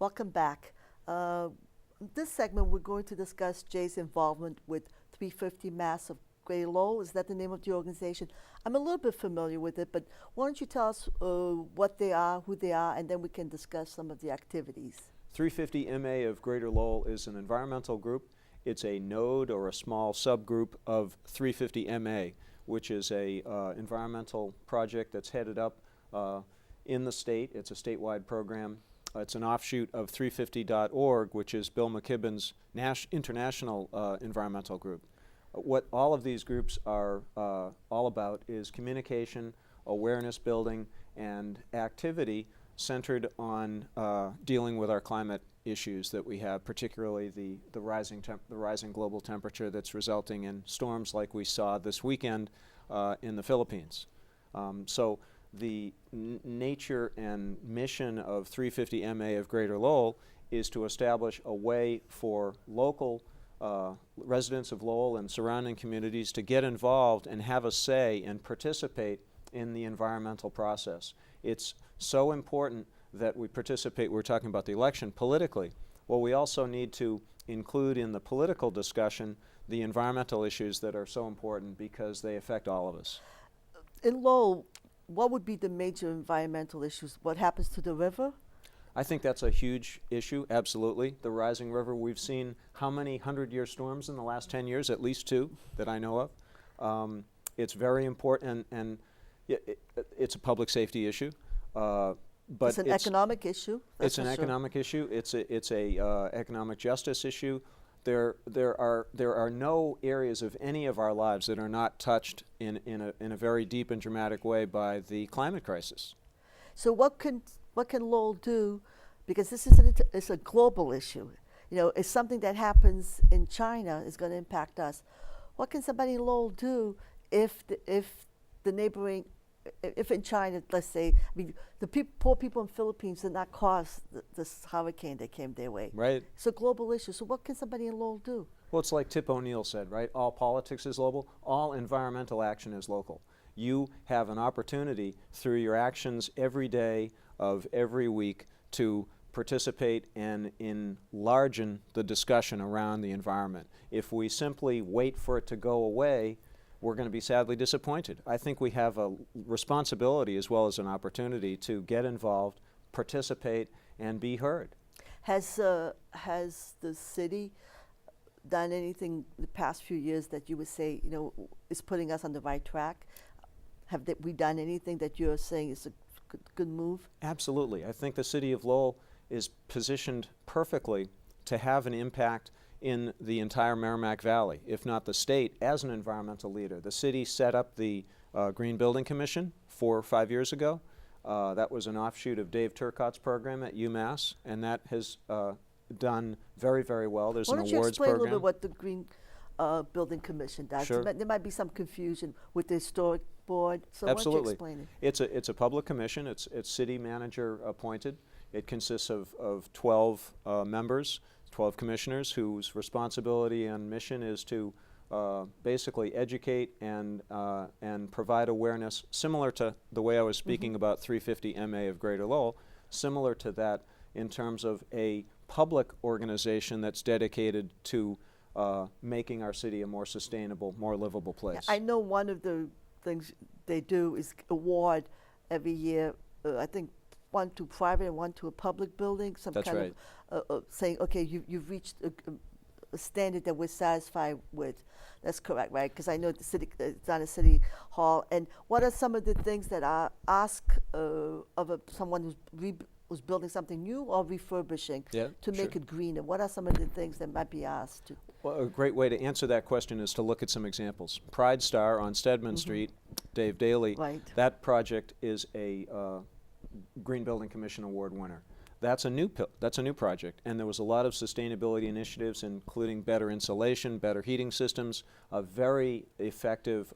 Welcome back. In this segment, we're going to discuss Jay's involvement with 350 Mass of Greater Lowell. Is that the name of the organization? I'm a little bit familiar with it, but why don't you tell us what they are, who they are, and then we can discuss some of the activities. 350 MA of Greater Lowell is an environmental group. It's a node or a small subgroup of 350 MA, which is a environmental project that's headed up in the state. It's a statewide program. It's an offshoot of 350.org, which is Bill McKibben's international environmental group. What all of these groups are all about is communication, awareness building, and activity centered on dealing with our climate issues that we have, particularly the rising global temperature that's resulting in storms like we saw this weekend in the Philippines. So the nature and mission of 350 MA of Greater Lowell is to establish a way for local residents of Lowell and surrounding communities to get involved and have a say and participate in the environmental process. It's so important that we participate. We're talking about the election politically. Well, we also need to include in the political discussion the environmental issues that are so important because they affect all of us. In Lowell, what would be the major environmental issues? What happens to the river? I think that's a huge issue, absolutely. The rising river, we've seen how many 100-year storms in the last 10 years? At least 2 that I know of. It's very important, and it's a public safety issue. But it's an economic issue. It's an economic issue. It's a economic justice issue. There are no areas of any of our lives that are not touched in a very deep and dramatic way by the climate crisis. So what can Lowell do? Because this is it's a global issue. You know, it's something that happens in China is going to impact us. What can somebody in Lowell do if the neighboring, if in China, let's say, I mean, the poor people in the Philippines did not cause this hurricane that came their way. Right. It's a global issue. So what can somebody in Lowell do? Well, it's like Tip O'Neill said, right? All politics is local. All environmental action is local. You have an opportunity through your actions every day of every week to participate and enlarge the discussion around the environment. If we simply wait for it to go away, we're going to be sadly disappointed. I think we have a responsibility as well as an opportunity to get involved, participate, and be heard. Has the city done anything the past few years that you would say, you know, is putting us on the right track? Have we done anything that you're saying is a good move? Absolutely. I think the city of Lowell is positioned perfectly to have an impact in the entire Merrimack Valley, if not the state, as an environmental leader. The city set up the Green Building Commission 4 or 5 years ago. That was an offshoot of Dave Turcotte's program at UMass, and that has done very, very well. There's an awards program. Why don't you explain a little bit what the Green Building Commission does? Sure. There might be some confusion with the historic board, so Absolutely. why don't you explain it? It's a public commission. It's city manager appointed. It consists of 12 members, 12 commissioners whose responsibility and mission is to basically educate and provide awareness, similar to the way I was speaking about 350 MA of Greater Lowell, similar to that in terms of a public organization that's dedicated to making our city a more sustainable, more livable place. I know one of the things they do is award every year, I think one to private and one to a public building, some That's kind right. of saying, okay, you've reached a standard that we're satisfied with. That's correct, right? Because I know the city, it's on a city hall. And what are some of the things that are asked of someone who's building something new or refurbishing to make it greener? What are some of the things that might be asked? Well, a great way to answer that question is to look at some examples. Pride Star on Stedman Street, Dave Daly, that project is a Green Building Commission Award winner. That's a new project, and there was a lot of sustainability initiatives, including better insulation, better heating systems, a very effective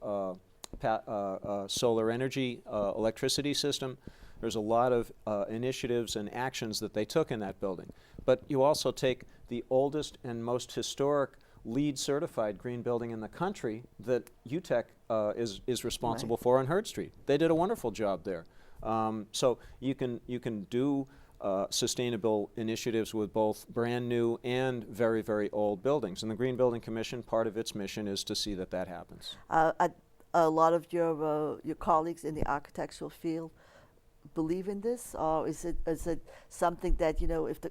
solar energy electricity system. There's a lot of initiatives and actions that they took in that building. But you also take the oldest and most historic LEED certified green building in the country that UTEC is responsible for on Hurd Street. They did a wonderful job there. So you can do sustainable initiatives with both brand new and very, very old buildings. And the Green Building Commission, part of its mission is to see that that happens. A lot of your colleagues in the architectural field believe in this, or is it something that, if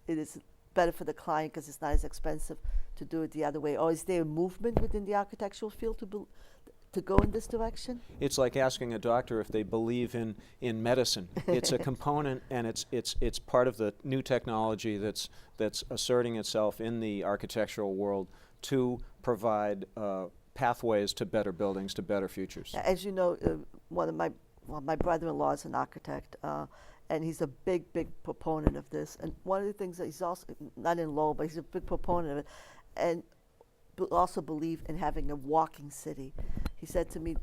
it is better for the client because it's not as expensive to do it the other way, or is there a movement within the architectural field to go in this direction? It's like asking a doctor if they believe in medicine. It's a component, and it's part of the new technology that's asserting itself in the architectural world to provide pathways to better buildings, to better futures. As you know, my brother-in-law is an architect, and he's a big proponent of this. And one of the things that he's also, not in Lowell, but he's a big proponent of it, and also believe in having a walking city. He said to me,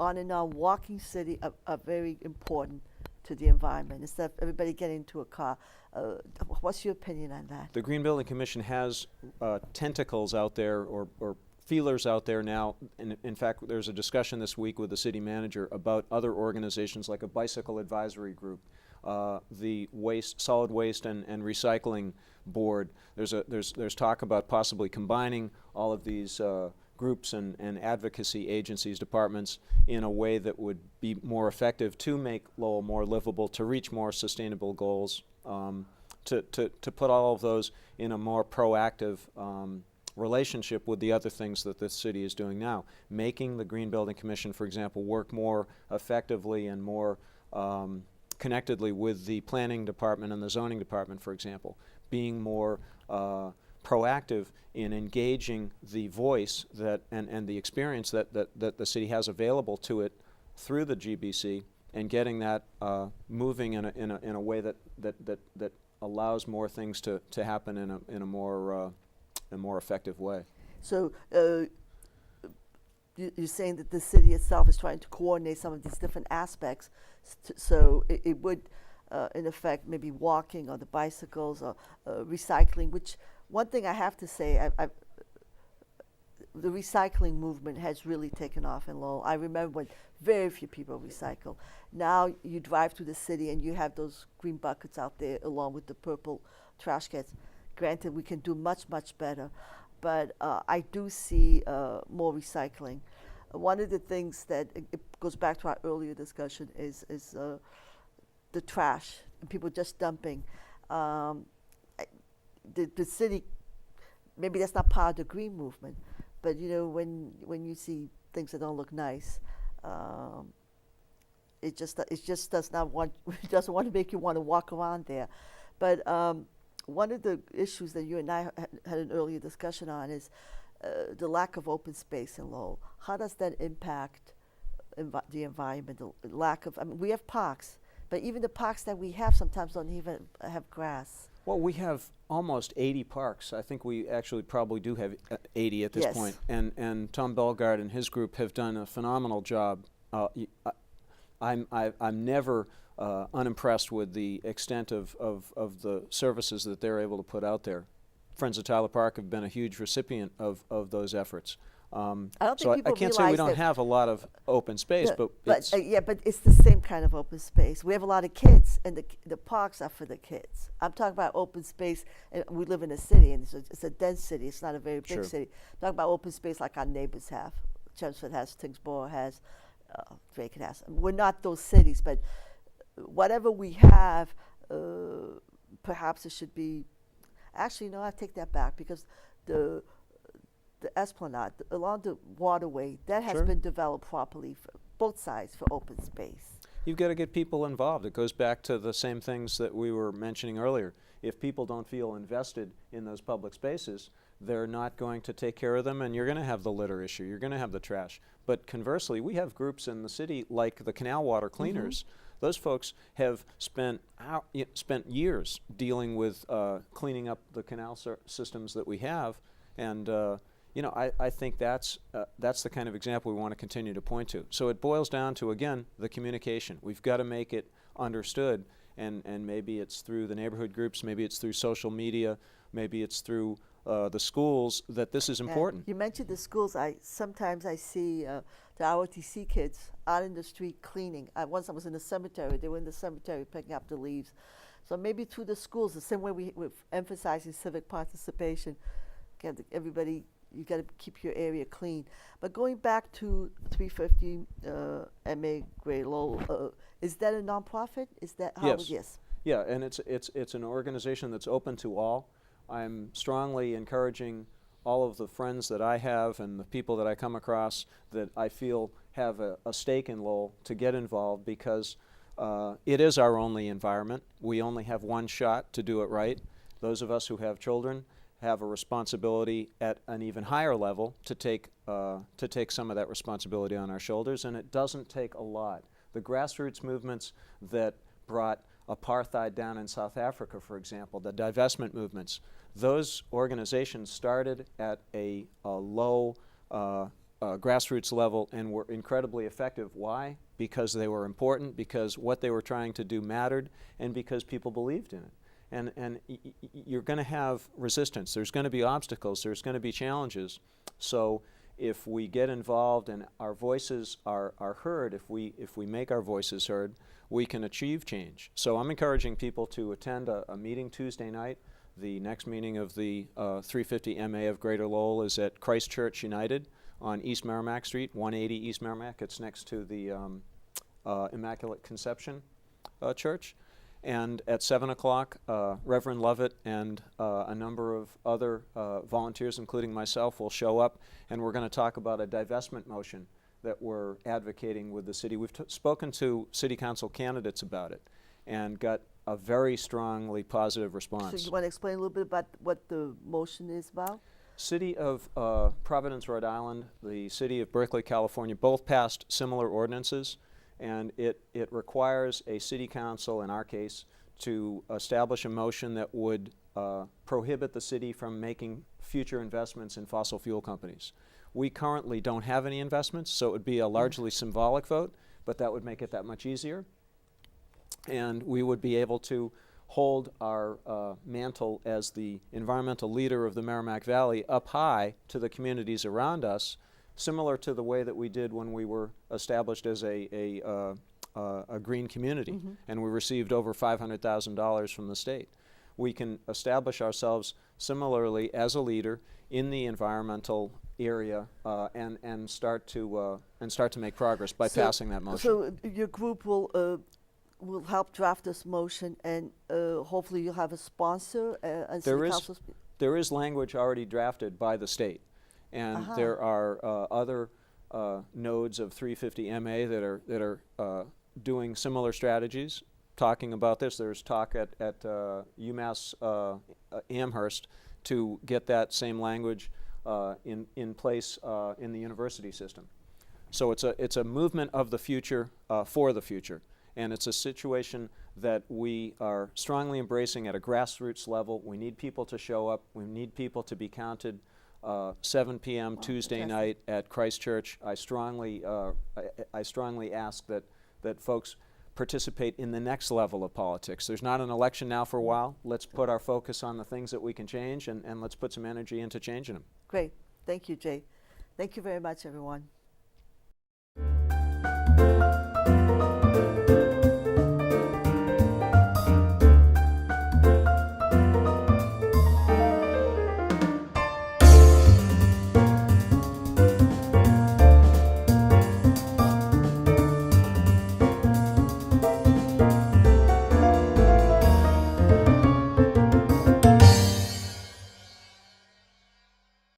on and on, walking city are very important to the environment instead of everybody getting into a car. What's your opinion on that? The Green Building Commission has tentacles out there, or feelers out there now. And in fact, there's a discussion this week with the city manager about other organizations like a bicycle advisory group, the solid waste and recycling board. There's talk about possibly combining all of these groups and advocacy agencies, departments, in a way that would be more effective to make Lowell more livable, to reach more sustainable goals, to put all of those in a more proactive relationship with the other things that this city is doing now. Making the Green Building Commission, for example, work more effectively and more connectedly with the planning department and the zoning department, for example. Being more proactive in engaging the voice and the experience that the city has available to it through the GBC, and getting that moving in a way that allows more things to happen in a more effective way. So you're saying that the city itself is trying to coordinate some of these different aspects, so it would, in effect, maybe walking or the bicycles or recycling, which one thing I have to say, the recycling movement has really taken off in Lowell. I remember when very few people recycle. Now you drive through the city and you have those green buckets out there along with the purple trash cans. Granted, we can do much better, but I do see more recycling. One of the things that it goes back to our earlier discussion is the trash and people just dumping. The city, maybe that's not part of the green movement, but when you see things that don't look nice, it just doesn't want to make you want to walk around there. But one of the issues that you and I had an earlier discussion on is the lack of open space in Lowell. How does that impact the environment? The lack of, we have parks, but even the parks that we have sometimes don't even have grass. Well, we have almost 80 parks. I think we actually probably do have 80 at this Yes. point. And Tom Belgard and his group have done a phenomenal job. I'm never unimpressed with the extent of the services that they're able to put out there. Friends of Tyler Park have been a huge recipient of those efforts. I don't So think I people can't say we realize don't that- have a lot of open space, but it's, but it's the same kind of open space. We have a lot of kids, and the parks are for the kids. I'm talking about open space, and we live in a city, and it's a dense city. It's not a very big Sure. city. I'm talking about open space like our neighbors have. Chelmsford has, Tingsboro has, Drake has. We're not those cities, but whatever we have, perhaps it should be. Actually, no, I take that back, because the esplanade along the waterway, that has Sure. been developed properly for both sides for open space. you've got to get people involved. It goes back to the same things that we were mentioning earlier. If people don't feel invested in those public spaces, they're not going to take care of them, and you're going to have the litter issue. You're going to have the trash. But conversely, we have groups in the city like the canal water cleaners. Those folks have spent years dealing with cleaning up the canal systems that we have, and I think that's the kind of example we want to continue to point to. So it boils down to, again, the communication. We've got to make it understood, and maybe it's through the neighborhood groups, maybe it's through social media, maybe it's through the schools, that this is important. You mentioned the schools. Sometimes I see the ROTC kids out in the street cleaning. Once I was in the cemetery. They were in the cemetery picking up the leaves. So maybe through the schools, the same way we're emphasizing civic participation, everybody, you got to keep your area clean. But going back to 350 MA Gray Lowell, is that a nonprofit? Is that how? Yes. Yes. Yeah, and it's an organization that's open to all. I'm strongly encouraging all of the friends that I have and the people that I come across that I feel have a stake in Lowell to get involved, because it is our only environment. We only have one shot to do it right. Those of us who have children have a responsibility at an even higher level to take some of that responsibility on our shoulders, and it doesn't take a lot. The grassroots movements that brought apartheid down in South Africa, for example, the divestment movements, those organizations started at a low grassroots level and were incredibly effective. Why? Because they were important, because what they were trying to do mattered, and because people believed in it. And you're going to have resistance. There's going to be obstacles. There's going to be challenges. So if we get involved and our voices are heard, if we make our voices heard, we can achieve change. So I'm encouraging people to attend a meeting Tuesday night. The next meeting of the 350 MA of Greater Lowell is at Christ Church United on East Merrimack Street, 180 East Merrimack. It's next to the Immaculate Conception Church. And at 7 o'clock, Reverend Lovett and a number of other volunteers, including myself, will show up, and we're going to talk about a divestment motion that we're advocating with the city. We've spoken to city council candidates about it and got a very strongly positive response. So you want to explain a little bit about what the motion is about? City of Providence, Rhode Island, the city of Berkeley, California, both passed similar ordinances. And it requires a city council, in our case, to establish a motion that would prohibit the city from making future investments in fossil fuel companies. We currently don't have any investments, so it would be a largely symbolic vote, but that would make it that much easier. And we would be able to hold our mantle as the environmental leader of the Merrimack Valley up high to the communities around us, similar to the way that we did when we were established as a green community, and we received over $500,000 from the state. We can establish ourselves similarly as a leader in the environmental area and start to make progress by passing that motion. So your group will help draft this motion, and hopefully you'll have a sponsor. There is language already drafted by the state. And there are other nodes of 350 MA that are doing similar strategies, talking about this. There's talk at UMass Amherst to get that same language in place in the university system. So it's a movement of the future for the future, and it's a situation that we are strongly embracing at a grassroots level. We need people to show up. We need people to be counted. 7 p.m. Tuesday night at Christ Church. I strongly ask that folks participate in the next level of politics. There's not an election now for a while. Let's put our focus on the things that we can change, and let's put some energy into changing them. Great. Thank you, Jay. Thank you very much, everyone.